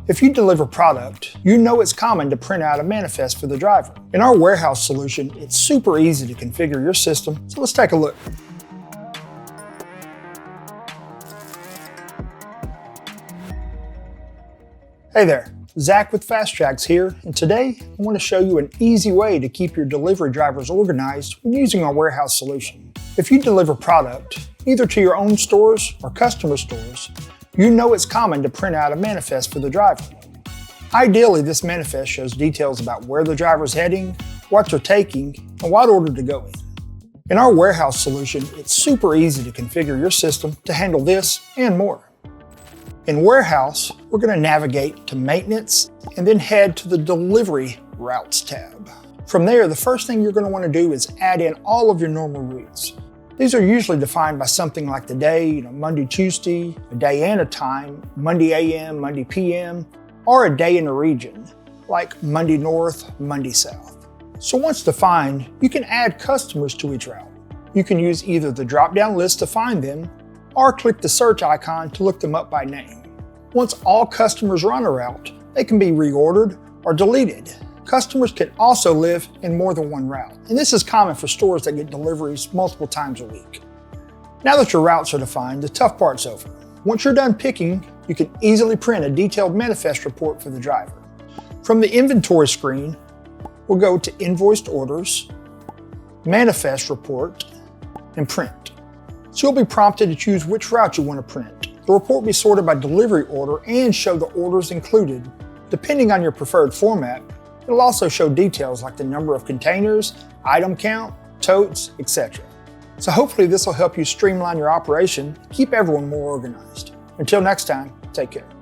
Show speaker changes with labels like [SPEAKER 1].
[SPEAKER 1] If you deliver product, you know it's common to print out a manifest for the driver. In our warehouse solution, it's super easy to configure your system, so let's take a look. Hey there, Zach with Fast Tracks here, and today I want to show you an easy way to keep your delivery drivers organized when using our warehouse solution. If you deliver product, either to your own stores or customer stores, you know it's common to print out a manifest for the driver. Ideally, this manifest shows details about where the driver's heading, what they're taking, and what order to go in. In our warehouse solution, it's super easy to configure your system to handle this and more. In Warehouse, we're going to navigate to Maintenance and then head to the Delivery Routes tab. From there, the first thing you're going to want to do is add in all of your normal routes. These are usually defined by something like the day, Monday, Tuesday, a day and a time, Monday AM, Monday PM, or a day in a region, like Monday North, Monday South. So once defined, you can add customers to each route. You can use either the drop-down list to find them, or click the search icon to look them up by name. Once all customers are on a route, they can be reordered or deleted. Customers can also live in more than one route, and this is common for stores that get deliveries multiple times a week. Now that your routes are defined, the tough part's over. Once you're done picking, you can easily print a detailed manifest report for the driver. From the inventory screen, we'll go to Invoiced Orders, Manifest Report, and Print. So you'll be prompted to choose which route you want to print. The report will be sorted by delivery order and show the orders included. Depending on your preferred format, it'll also show details like the number of containers, item count, totes, etc. So hopefully this will help you streamline your operation, keep everyone more organized. Until next time, take care.